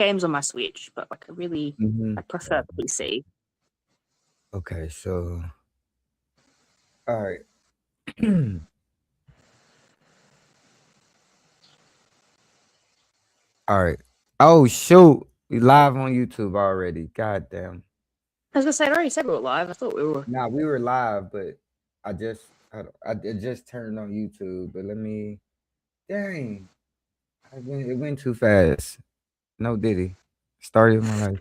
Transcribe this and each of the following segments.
games on my Switch, but like I prefer PC. Okay, so all right. All right. Oh shoot, we live on YouTube already. God damn. I was gonna say, I already said we were live. I thought we were. Nah, we were live, but I just it just turned on YouTube. But let me. Dang, it went too fast. No Diddy. Started my life.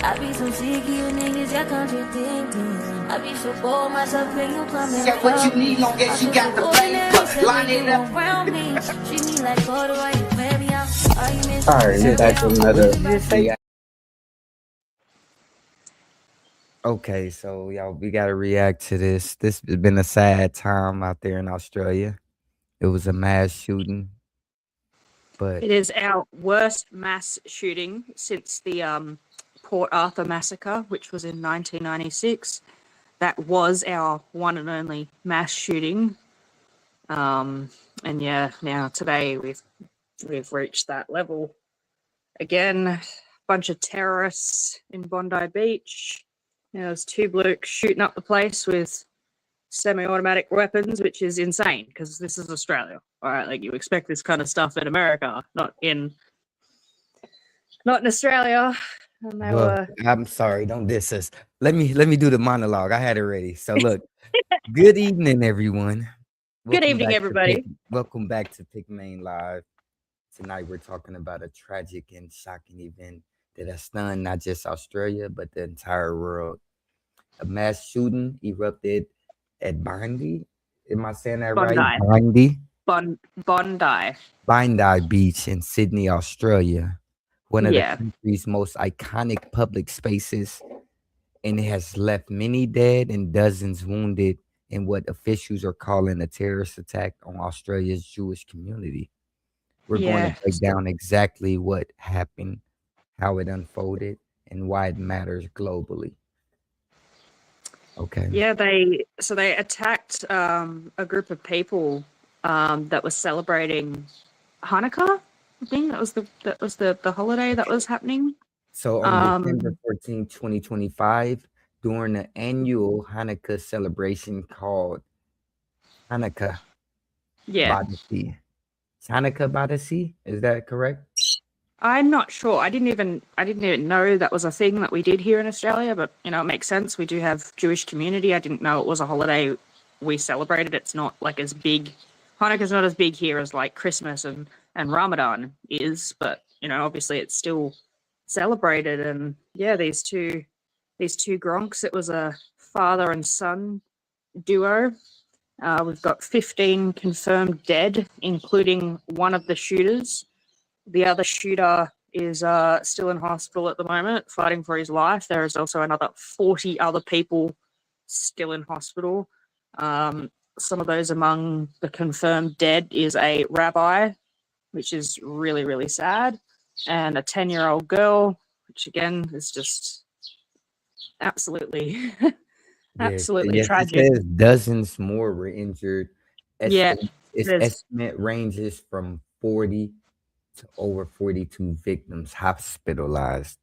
I be so sick of you niggas, y'all contradicting. I be so bold myself when you come and Get what you need, long as you got the paper. Line it up. around me. Treat me like water while you wear me out. Arguments. All right, we back with another. Okay, so y'all, we gotta react to this. This has been a sad time out there in Australia. It was a mass shooting, but It is our worst mass shooting since the Port Arthur massacre, which was in 1996. That was our one and only mass shooting. And yeah, now today we've reached that level again. A bunch of terrorists in Bondi Beach. There's two blokes shooting up the place with semi-automatic weapons, which is insane because this is Australia. All right, like you expect this kind of stuff in America, not in Australia. And they well, were. I'm sorry, don't diss us. Let me do the monologue. I had it ready. So look, good evening, everyone. Good evening, everybody. Welcome back to Pic Mayne Live. Tonight we're talking about a tragic and shocking event that has stunned not just Australia but the entire world. A mass shooting erupted at Bondi. Am I saying that right? Bondi. Bondi. Bondi. Bondi Beach in Sydney, Australia. One of the Yeah. country's most iconic public spaces, and it has left many dead and dozens wounded in what officials are calling a terrorist attack on Australia's Jewish community. We're going to break down exactly what happened, how it unfolded, and why it matters globally. Okay. Yeah, they attacked a group of people that was celebrating Hanukkah. I think that was the holiday that was happening. So on December 14, 2025, during the annual Hanukkah celebration called Hanukkah by the Sea. Hanukkah by the Sea, is that correct? I'm not sure. I didn't even know that was a thing that we did here in Australia, but it makes sense. We do have Jewish community. I didn't know it was a holiday we celebrated. It's not like as big. Hanukkah's not as big here as like Christmas and Ramadan is, but obviously it's still celebrated. And yeah, these two gronks. It was a father and son duo. We've got 15 confirmed dead, including one of the shooters. The other shooter is still in hospital at the moment, fighting for his life. There is also another 40 other people still in hospital. Some of those among the confirmed dead is a rabbi, which is really, really sad, and a 10-year-old girl, which again is just absolutely, absolutely tragic. It says dozens more were injured. Its there's- estimate ranges from 40 to over 42 victims hospitalized.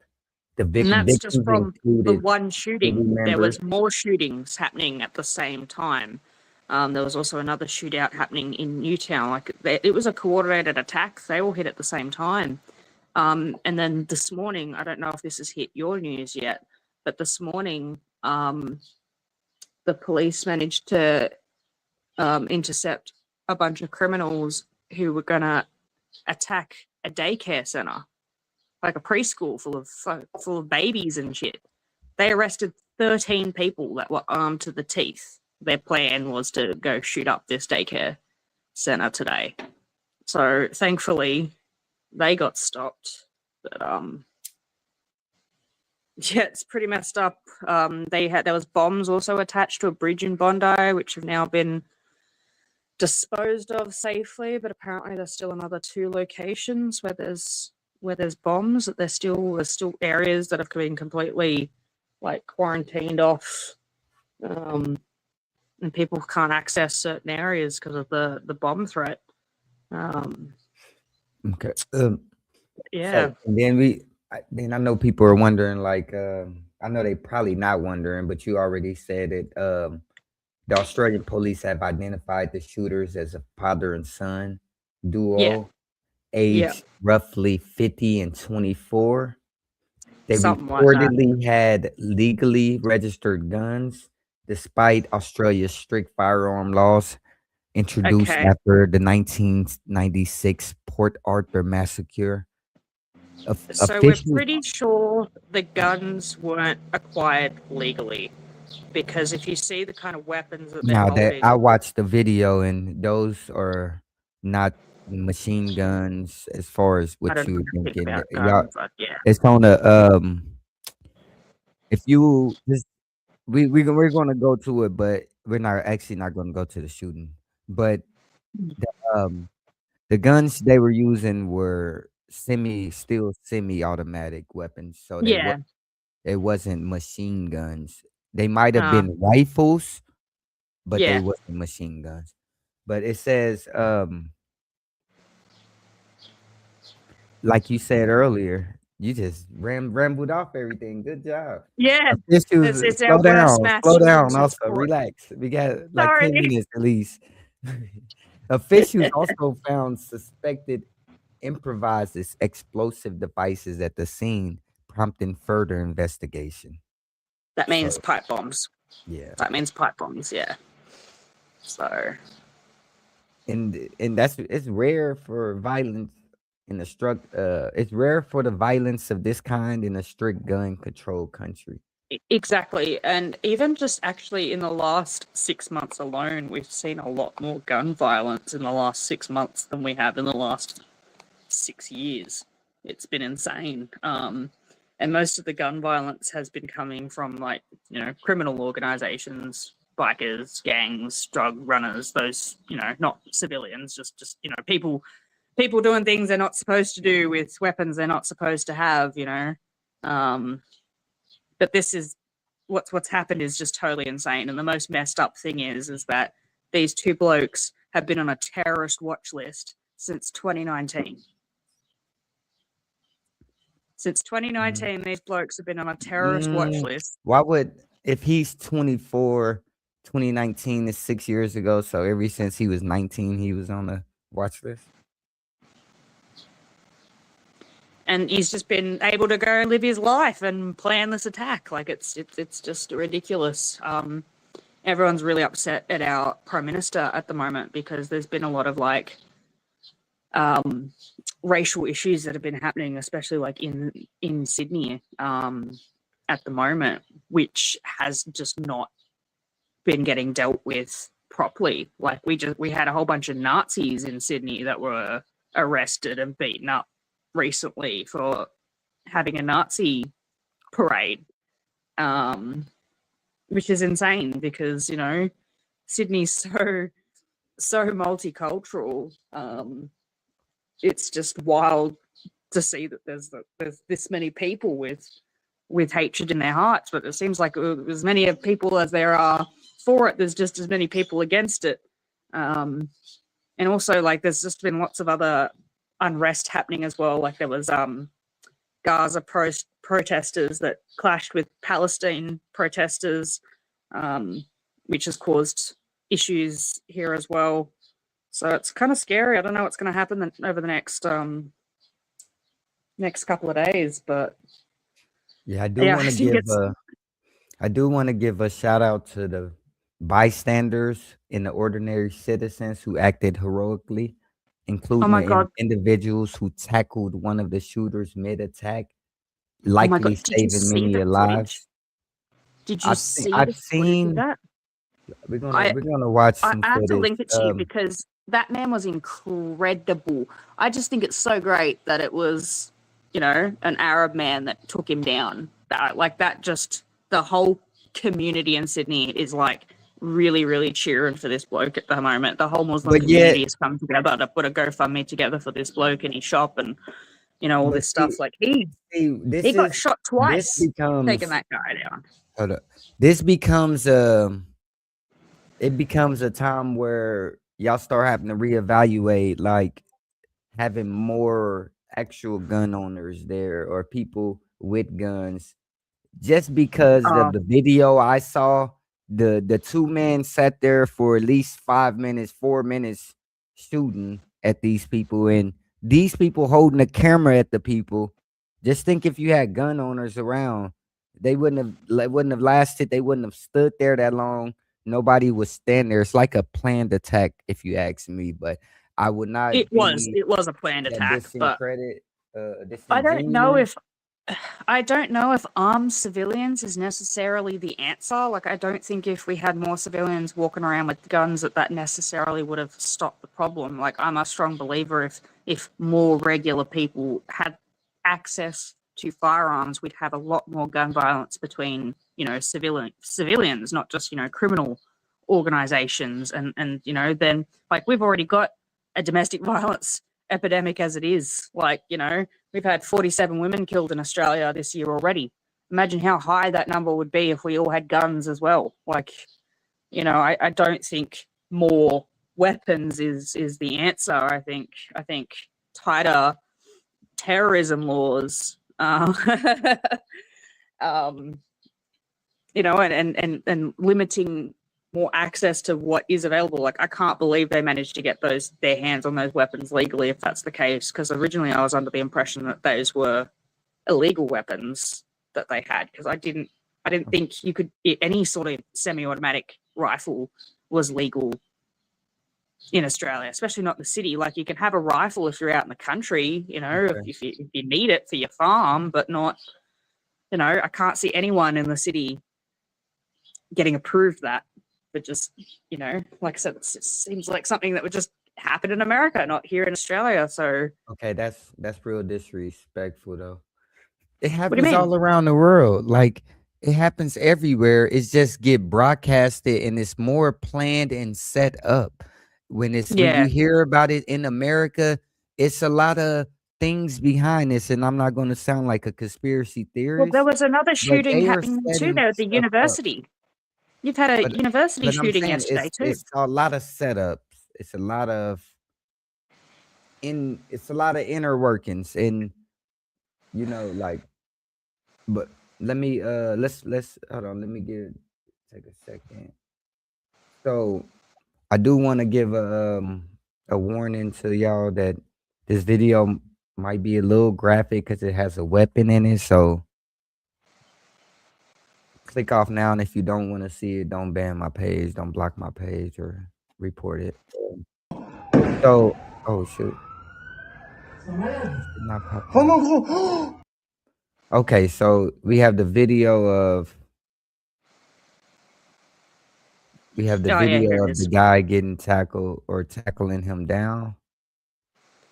And that's just victims from the included one shooting. family There was members. more shootings happening at the same time. There was also another shootout happening in Newtown. Like it was a coordinated attack. They all hit at the same time. And then this morning, I don't know if this has hit your news yet, but this morning, the police managed to intercept a bunch of criminals who were going to attack a daycare center, like a preschool full of babies and shit. They arrested 13 people that were armed to the teeth. Their plan was to go shoot up this daycare center today. So thankfully, they got stopped. But yeah, it's pretty messed up. There was bombs also attached to a bridge in Bondi, which have now been disposed of safely. But apparently, there's still another 2 locations where there's bombs. There's still areas that have been completely like quarantined off, and people can't access certain areas because of the bomb threat. Okay. Yeah. So and then then I know people are wondering, like, I know they probably not wondering, but you already said it. The Australian police have identified the shooters as a father and son Yeah. duo, Yeah. aged roughly 50 and 24. They Something like that. reportedly had legally registered guns, despite Australia's strict firearm laws introduced Okay. after the 1996 Port Arthur massacre. So we're Officials pretty sure the guns weren't acquired legally, because if you see the kind of weapons that they're now that I holding, watched the video, and those are not machine guns as far as I what don't know you were anything thinking. about Y'all, guns, but yeah. it's on a if you just we're gonna go to it, but we're not gonna go to the shooting. But the, the guns they were using were still semi-automatic weapons, so Yeah. it wasn't machine guns. They might have Uh, been rifles, but they yeah. wasn't machine guns. But it says, like you said earlier, you just rambled off everything. Good job. Yeah. Officials, It's our worst slow down. Massachusetts Also, port. relax. We got like 10 Sorry. minutes at least. Officials also found suspected improvised explosive devices at the scene, prompting further investigation. That means So, pipe bombs. yeah. That means pipe bombs, yeah. So, And that's it's rare for violence in a it's rare for the violence of this kind in a strict gun control country. exactly. And even just actually in the last 6 months alone, we've seen a lot more gun violence in the last 6 months than we have in the last 6 years. It's been insane. And most of the gun violence has been coming from, like, criminal organizations, bikers, gangs, drug runners, those, not civilians, just people doing things they're not supposed to do with weapons they're not supposed to have. Um, but this is what's happened is just totally insane. And the most messed up thing is that these two blokes have been on a terrorist watch list since 2019. Since 2019, these blokes have been on a terrorist watch list. Why would, if he's 24, 2019 is 6 years ago, so ever since he was 19, he was on the watch list? And he's just been able to go live his life and plan this attack. Like, it's just ridiculous. Everyone's really upset at our Prime Minister at the moment because there's been a lot of, like, racial issues that have been happening, especially like in Sydney at the moment, which has just not been getting dealt with properly. Like, we had a whole bunch of Nazis in Sydney that were arrested and beaten up recently for having a Nazi parade, which is insane because Sydney's so multicultural. It's just wild to see that there's this many people with hatred in their hearts, but it seems like as many people as there are for it, there's just as many people against it. And also, like, there's just been lots of other unrest happening as well. Like, there was Gaza protesters that clashed with Palestine protesters, which has caused issues here as well. So it's kind of scary. I don't know what's going to happen over the next couple of days, but Yeah, I do want to give a shout out to the bystanders and the ordinary citizens who acted heroically, oh including my the god, individuals who tackled one of the shooters mid-attack, oh my likely god! Did you saving see many the lives. footage? Did you see I've the footage of seen. that? We're I gonna watch I some have to footage. link it to you because that man was incredible. I just think it's so great that it was, an Arab man that took him down. Just the whole community in Sydney is, like, really, really cheering for this bloke at the moment. The whole Muslim But yet, community has come together to put a GoFundMe together for this bloke in his shop and, all but this stuff. Like, he this got shot this twice taking becomes that guy down. hold up. This becomes it becomes a time where y'all start having to reevaluate, like, having more actual gun owners there or people with guns. Just because of Oh, the video I saw, the two men sat there for at least 5 minutes, 4 minutes shooting at these people, and these people holding a camera at the people. Just think if you had gun owners around, wouldn't have lasted. They wouldn't have stood there that long. Nobody would stand there. It's like a planned attack, if you ask me. But I would not it was. be It was a planned that attack, but I don't know disingenuous. if I don't know if armed civilians is necessarily the answer. Like, I don't think if we had more civilians walking around with guns that necessarily would have stopped the problem. Like, I'm a strong believer if more regular people had access to firearms, we'd have a lot more gun violence between, civilians, not just, criminal organizations. And then, like, we've already got a domestic violence epidemic as it is. Like, we've had 47 women killed in Australia this year already. Imagine how high that number would be if we all had guns as well. Like, I don't think more weapons is the answer. I think tighter terrorism laws, um, and limiting more access to what is available. Like, I can't believe they managed to get their hands on those weapons legally, if that's the case, because originally I was under the impression that those were illegal weapons that they had, because I didn't think you could, any sort of semi-automatic rifle was legal in Australia, especially not in the city. Like, you can have a rifle if you're out in the country, Okay. if you need it for your farm, but not, I can't see anyone in the city getting approved that. But just, like I said, it seems like something that would just happen in America, not here in Australia. So Okay, that's real disrespectful though. It what do you happens mean? all around the world. Like it happens everywhere. It's just get broadcasted and it's more planned and set up. When you Yeah. hear about it in America, it's a lot of things behind this. And I'm not going to sound like a conspiracy Well, there theorist, was another but shooting they are happening too setting there at the stuff up. university. You've had a But university but I'm shooting saying yesterday too. it's a lot of setups. It's a lot of inner workings and like. But let me let's hold on. Let me take a second. So I do want to give a warning to y'all that this video might be a little graphic because it has a weapon in it. So click off now, and if you don't want to see it, don't ban my page, don't block my page or report it. So oh shoot. It's not popping up. Okay, so we have the video of Oh yeah, here it the is. guy getting tackled or tackling him down.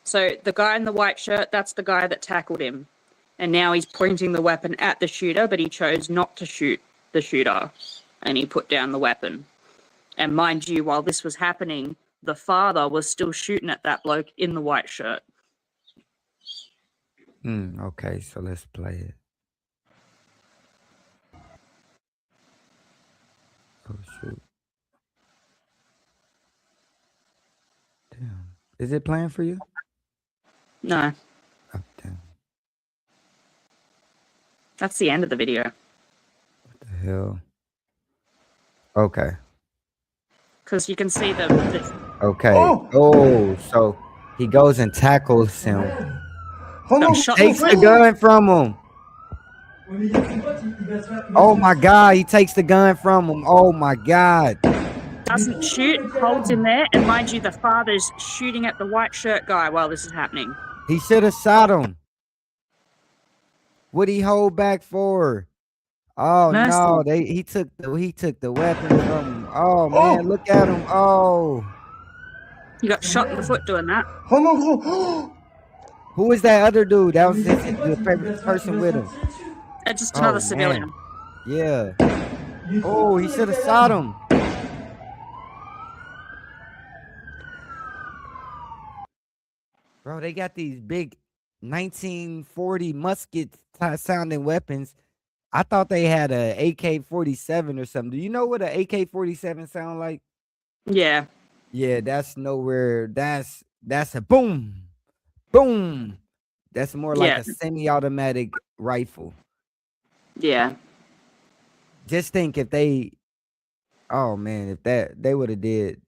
So the guy in the white shirt, that's the guy that tackled him. And now he's pointing the weapon at the shooter, but he chose not to shoot the shooter. And he put down the weapon. And mind you, while this was happening, the father was still shooting at that bloke in the white shirt. Okay, so let's play it. Oh shoot. Damn. Is it playing for you? No, Oh damn. that's the end of the video. What the hell? Okay. Because you can see the Okay. Oh, so he goes and tackles him. shot. Takes the gun from him. Oh my god, he takes the gun from him. Oh my god. Doesn't shoot, holds him there, and mind you, the father's shooting at the white shirt guy while this is happening. He should have shot him. What'd he hold back for? Oh Mercy. no, he took the weapon from him. Oh man, look at him. Oh. He got shot in the foot doing that. Who is that other dude? That was the person with him. Just another Oh, civilian. man. Yeah. Oh, he should have shot him. Bro, they got these big 1940 musket sounding weapons. I thought they had a AK-47 or something. Do you know what an AK-47 sound like? Yeah. Yeah, that's nowhere. That's a boom, boom. That's more like Yeah. a semi-automatic rifle. Yeah. Just think if they, oh man, if they would have did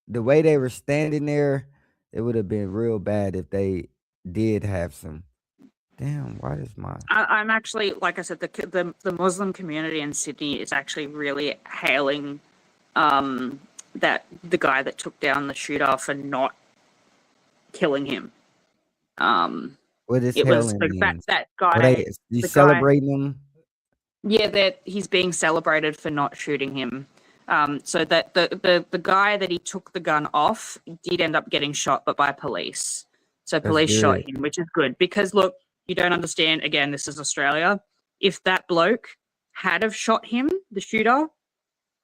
the way they were standing there, it would have been real bad if they did have some. Damn, why is my I'm actually, like I said, the Muslim community in Sydney is actually really hailing that the guy that took down the shooter for not killing him. what is It was hailing that means? that What guy, they you the guy. celebrating them? Yeah, that he's being celebrated for not shooting him. So that the guy that he took the gun off did end up getting shot, but by police. So That's police shot good. him, which is good because look, you don't understand. Again, this is Australia. If that bloke had have shot him, the shooter,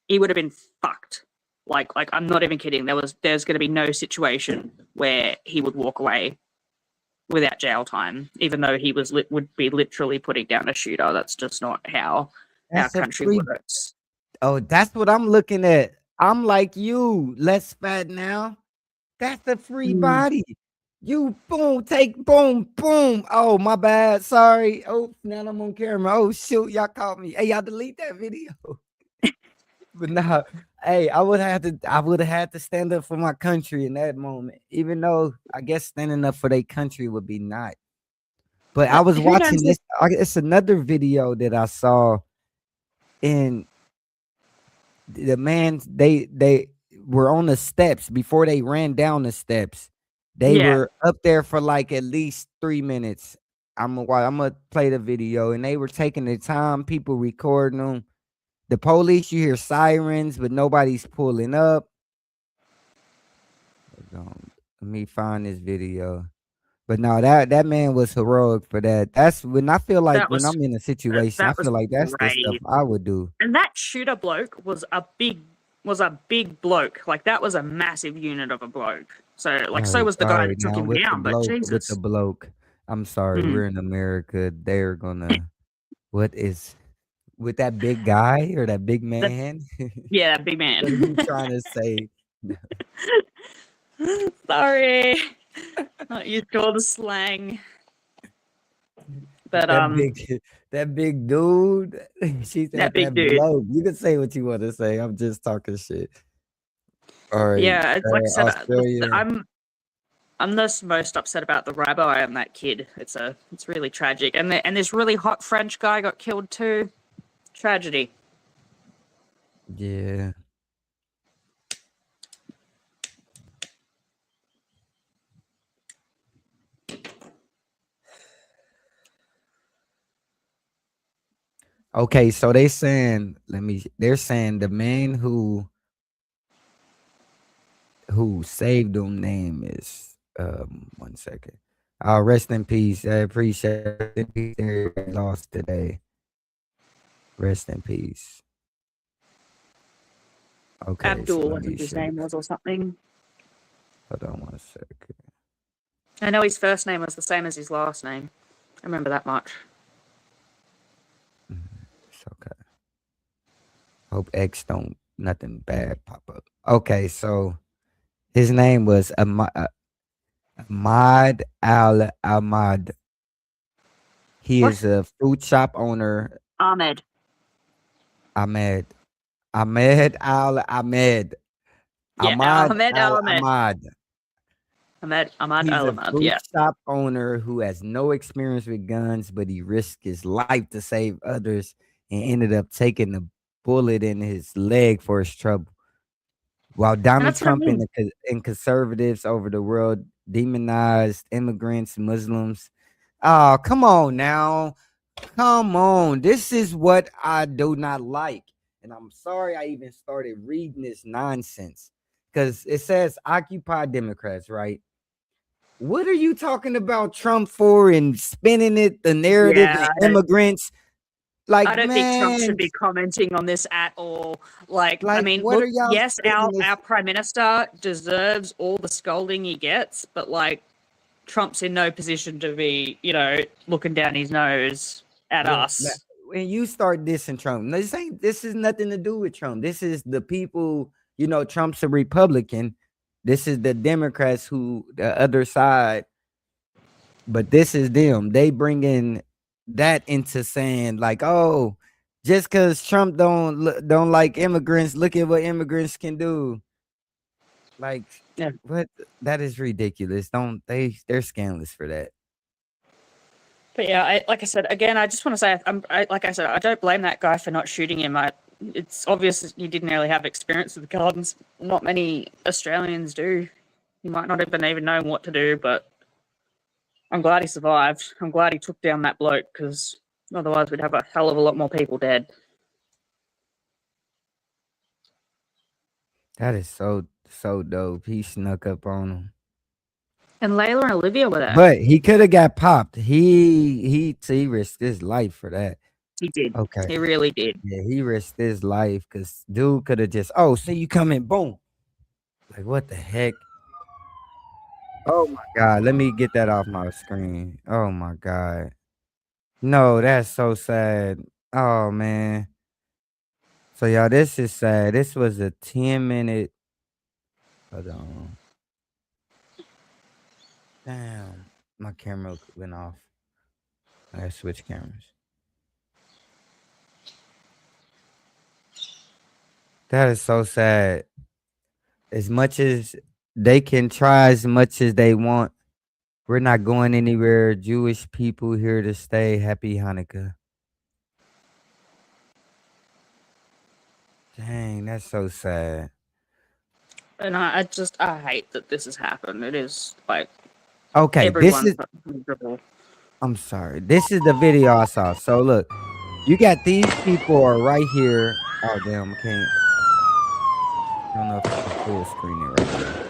he would have been fucked. Like I'm not even kidding. There's going to be no situation where he would walk away without jail time, even though he would be literally putting down a shooter. That's just not how our That's a country free. works. Oh, that's what I'm looking at. I'm like you, less fat now. That's a free Mm. body. You boom, take boom, boom. Oh, my bad. Sorry. Oh, now I'm on camera. Oh shoot, y'all caught me. Hey, y'all delete that video. But nah, hey, I would have had to stand up for my country in that moment. Even though I guess standing up for their country would be not. But I was Who watching knows? this. It's another video that I saw in the man. They were on the steps before they ran down the steps. They Yeah, were up there for like at least 3 minutes. I'm gonna play the video, and they were taking their time. People recording them. The police, you hear sirens, but nobody's pulling up. Hold on, let me find this video. But no, that man was heroic for that. That's when I feel like that when was I'm in a situation, I that was feel like that's the stuff great. I would do. And that shooter bloke was a big bloke. Like that was a massive unit of a bloke. So like so was the All guy right, that took now him down. But with the Jesus, bloke. I'm sorry, Mm. we're in America. They're gonna what is with that big guy or that big That, man? yeah, that big What are man. you trying to say? Sorry, not used to all the slang. But That big that big dude. She that said big that dude. bloke. You can say what you want to say. I'm just talking shit. All right. Yeah, it's like I said, Australia. I'm the most upset about the rabbi and that kid. It's really tragic. And this really hot French guy got killed too. Tragedy. Yeah. Okay, so they're saying the man who saved them name is 1 second. Rest in peace. I appreciate it. Everybody lost today. Rest in peace. Okay, so Abdul, let I me think his show you. name was, or something. Hold on 1 second. I know his first name was the same as his last name. I remember that much. It's okay. Hope X don't nothing bad pop up. Okay, so his name was Ahmad Al Ahmad. He What? is a fruit shop owner. Ahmed. Ahmed. Ahmed Al Ahmed. Yeah, Ahmad Ahmed Al Ahmed. Ahmad. Ahmad He's Al a Ahmed. fruit Yeah. shop owner who has no experience with guns, but he risked his life to save others and ended up taking a bullet in his leg for his trouble. While And Donald that's what I Trump mean. and conservatives over the world demonized immigrants, Muslims. Oh, come on now. Come on. This is what I do not like. And I'm sorry I even started reading this nonsense because it says Occupy Democrats, right? What are you talking about Trump for and spinning it, the narrative Yeah, and immigrants? I Like, don't think Trump should man, be commenting on this at all. Like, I like, mean, what are look, y'all yes, spinning this? our prime minister deserves all the scolding he gets, but like, Trump's in no position to be, looking down his nose at us. When you start dissing Trump, this is nothing to do with Trump. This is the people, Trump's a Republican. This is the Democrats who the other side But this is them. They bring in that into saying like, oh, just because Trump don't like immigrants, look at what immigrants can do. Like, Yeah. what? That is ridiculous. Don't they're scandalous for that. But yeah, like I said, again, I just want to say, like I said, I don't blame that guy for not shooting him. It's obvious he didn't really have experience with guns. Not many Australians do. He might not even know what to do, but I'm glad he survived. I'm glad he took down that bloke, because otherwise we'd have a hell of a lot more people dead. That is so dope. He snuck up on him. And Layla and Olivia were there. But he could have got popped. He risked his life for that. He did. Okay. He really did. Yeah, he risked his life because dude could have just, oh, see you coming, boom. Like, what the heck? Oh my God. Let me get that off my screen. Oh my God. No, that's so sad. Oh man. So y'all, this is sad. This was a 10-minute. Hold on. Damn. My camera went off. I gotta switch cameras. That is so sad. As much as they can try as much as they want, we're not going anywhere. Jewish people here to stay. Happy Hanukkah. Dang, that's so sad. And I hate that this has happened. It is like Okay, everyone's miserable. I'm sorry. This is the video I saw. So look, you got these people are right here. Oh damn, I can't. I don't know if I can full screen it right now.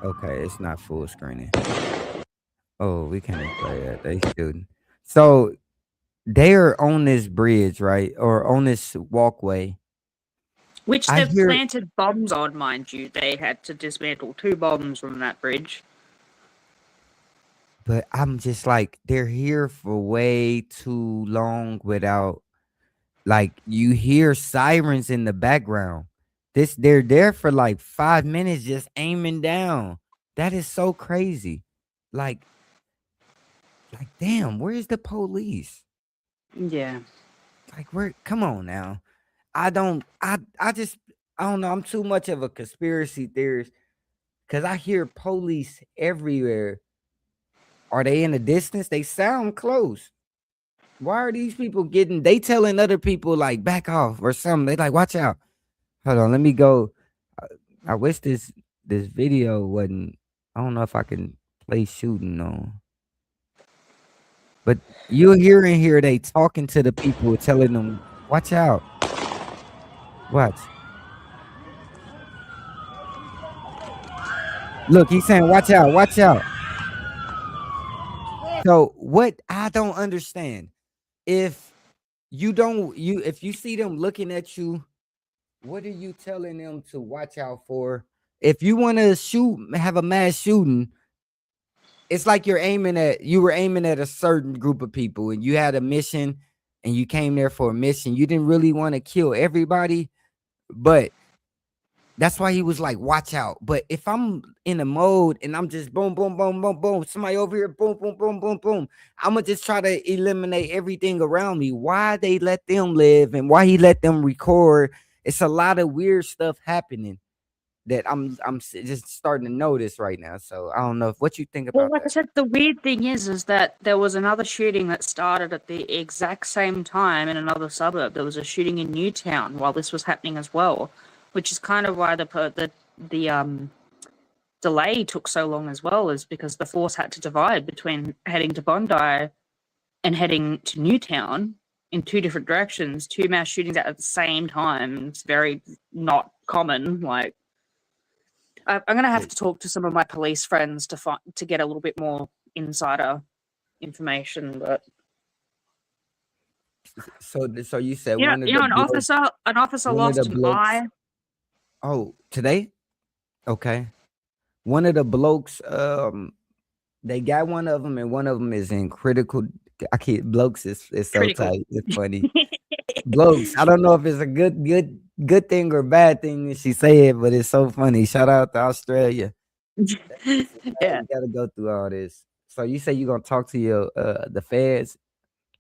Okay, it's not full screening. Oh, we can't even play that. They shooting. So they are on this bridge, right? Or on this walkway. Which they've planted bombs on, mind you. They had to dismantle 2 bombs from that bridge. But I'm just like, they're here for way too long without, like, you hear sirens in the background. They're there for like 5 minutes just aiming down. That is so crazy. Like damn, where's the police? Yeah. Like, come on now. I don't know. I'm too much of a conspiracy theorist because I hear police everywhere. Are they in the distance? They sound close. Why are these people they telling other people like back off or something? They like, watch out. Hold on, let me go. I wish this video wasn't. I don't know if I can play shooting on. But you'll hear in here they talking to the people, telling them, watch out. Watch. Look, he's saying, watch out, watch out. So what I don't understand, if you see them looking at you, what are you telling them to watch out for? If you want to have a mass shooting, it's like you were aiming at a certain group of people and you had a mission and you came there for a mission. You didn't really want to kill everybody, but that's why he was like, watch out. But if I'm in a mode and I'm just boom, boom, boom, boom, boom, somebody over here, boom, boom, boom, boom, boom, I'm going to just try to eliminate everything around me. Why they let them live and why he let them record. It's a lot of weird stuff happening that I'm just starting to notice right now. So I don't know what you think about like that. I said, the weird thing is that there was another shooting that started at the exact same time in another suburb. There was a shooting in Newtown while this was happening as well, which is kind of why the delay took so long as well, is because the force had to divide between heading to Bondi and heading to Newtown in 2 different directions. 2 mass shootings at the same time. It's very not common. Like, I'm going to have to talk to some of my police friends to get a little bit more insider information. But so you said an officer lost an eye. Oh, today? Okay. One of the blokes, they got one of them, and one of them is in critical. Blokes is so Critical. tight. It's funny. Blokes. I don't know if it's a good thing or bad thing that she said, but it's so funny. Shout out to Australia. Yeah. You gotta go through all this. So you say you're gonna talk to your the feds.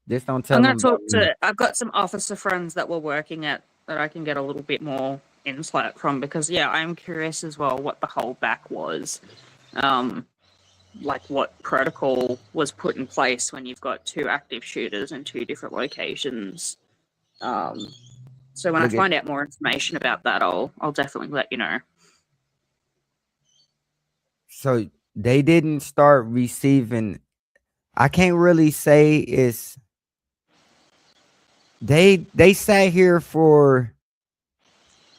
Just don't tell I'm them going to about talk me. to, I've got some officer friends that were working at that I can get a little bit more insight from because, yeah, I'm curious as well what the holdback was. Um, like what protocol was put in place when you've got two active shooters in two different locations. Um, so when I Look at find out more information about that, I'll definitely let you know. so they didn't start receiving. I can't really say it's they sat here for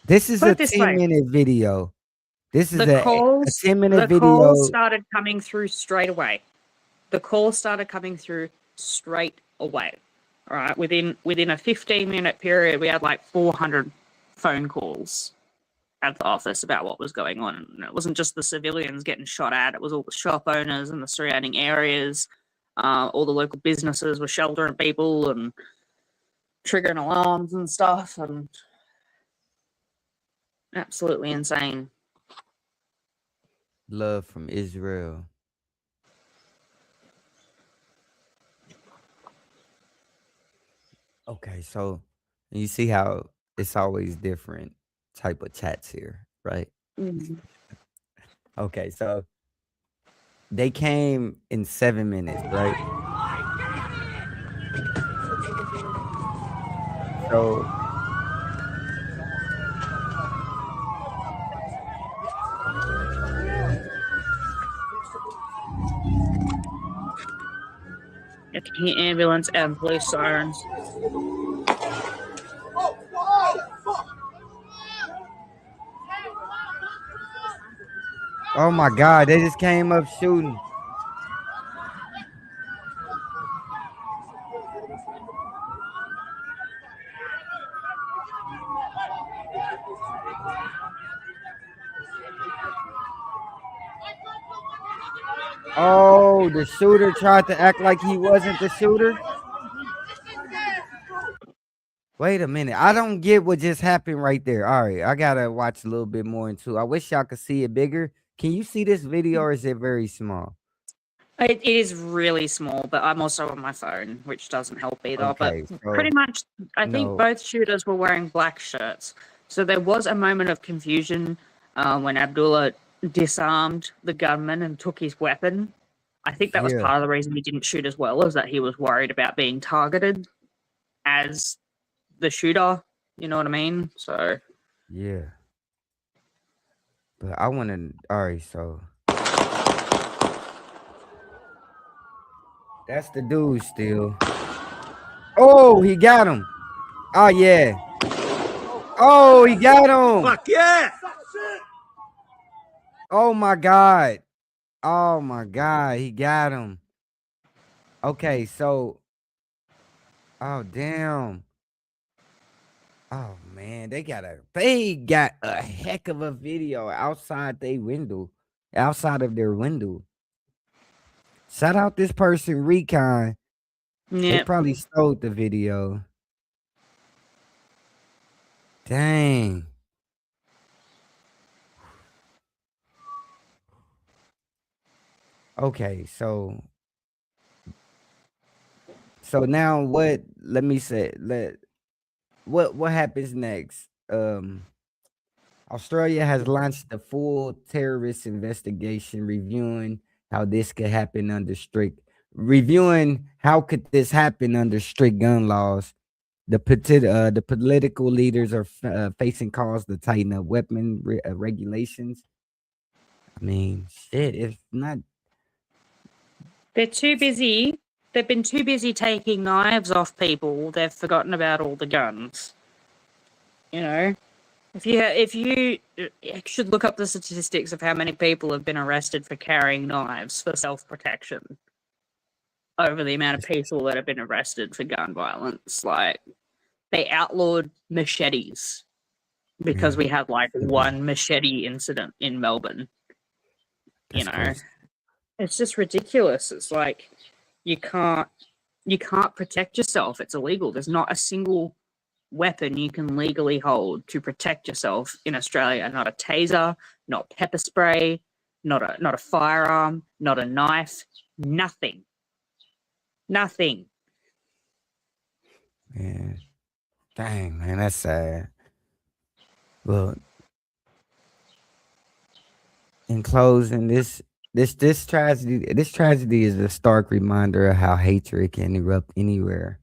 this is Put a it this way: 10-minute video. This is the a calls, 10-minute the calls video. started coming through straight away. The calls started coming through straight away. All right, within a 15-minute period, we had like 400 phone calls at the office about what was going on. And it wasn't just the civilians getting shot at; it was all the shop owners and the surrounding areas. All the local businesses were sheltering people and triggering alarms and stuff, and absolutely insane. Love from Israel. Okay, so you see how it's always different type of chats here, right? Mm. Okay, so they came in 7 minutes, right? So You can hear ambulance and police sirens. oh my God, they just came up shooting. Oh, the shooter tried to act like he wasn't the shooter. Wait a minute. I don't get what just happened right there. All right, I gotta watch a little bit more into. I wish y'all could see it bigger. Can you see this video or is it very small? It is really small, but I'm also on my phone, which doesn't help either. But Okay, pretty so much, I think no, both shooters were wearing black shirts. So there was a moment of confusion when Abdullah disarmed the gunman and took his weapon. I think that was yeah, part of the reason he didn't shoot as well, is that he was worried about being targeted as the shooter. You know what I mean? So yeah. But I wanna all right, so that's the dude still. Oh, he got him. Oh yeah. Oh, he got him. Fuck yeah! Oh my God. Oh my God, he got him. Okay, so oh damn. Oh man, they got a heck of a video outside outside of their window. Shout out this person, Recon. They yeah, probably stole the video. Dang. Okay, so now what let me say what happens next? Australia has launched a full terrorist investigation reviewing how could this happen under strict gun laws. The political leaders are facing calls to tighten up regulations. I mean, shit, if not, they're too busy. They've been too busy taking knives off people. They've forgotten about all the guns. You know, if you should look up the statistics of how many people have been arrested for carrying knives for self-protection over the amount of people that have been arrested for gun violence. Like they outlawed machetes because yeah, we had like one machete incident in Melbourne. You that's know, crazy. it's just ridiculous. It's like you can't you can't protect yourself. It's illegal. There's not a single weapon you can legally hold to protect yourself in Australia. Not a taser, not pepper spray, not a firearm, not a knife, nothing. Nothing. Man, dang, man, that's sad. Well, in closing, this tragedy is a stark reminder of how hatred can erupt anywhere,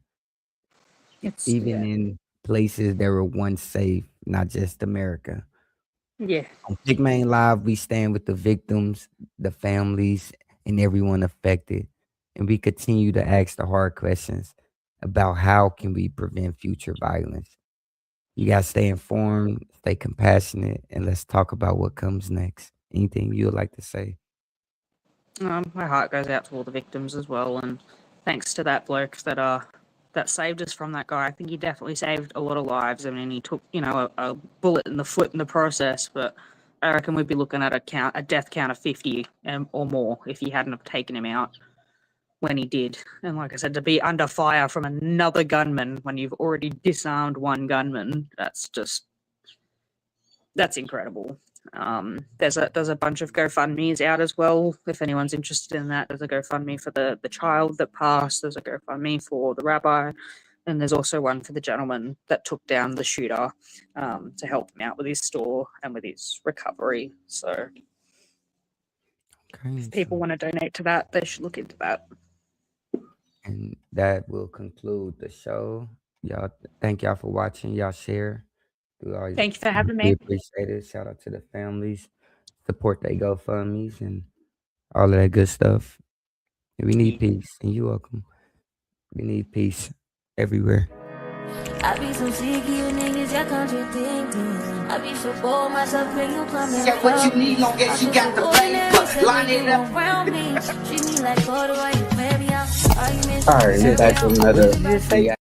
even in places that were once safe, not just America. Yeah. On Pic Mayne Live, we stand with the victims, the families, and everyone affected, and we continue to ask the hard questions about how can we prevent future violence. You guys stay informed, stay compassionate, and let's talk about what comes next. Anything you would like to say? My heart goes out to all the victims as well, and thanks to that bloke that saved us from that guy. I think he definitely saved a lot of lives. I mean, he took a bullet in the foot in the process, but I reckon we'd be looking at a death count of 50 or more if he hadn't have taken him out when he did. And like I said, to be under fire from another gunman when you've already disarmed one gunman, that's incredible. There's a bunch of GoFundMe's out as well. If anyone's interested in that, there's a GoFundMe for the child that passed. There's a GoFundMe for the rabbi, and there's also one for the gentleman that took down the shooter to help him out with his store and with his recovery. So if people want to donate to that, they should look into that. And that will conclude the show. Y'all, thank y'all for watching. Y'all share. Thank you for having We me. appreciate it. Shout out to the families. Support their GoFundMe's and all of that good stuff. And we need peace. And you're welcome. We need peace everywhere. I be so sick of you niggas, y'all contradicting. I be so bored myself, when you come and Get what you need, long as you got the paper. Line it up. around me. Treat me like water while you wear me out. Arguments. All right, back to another.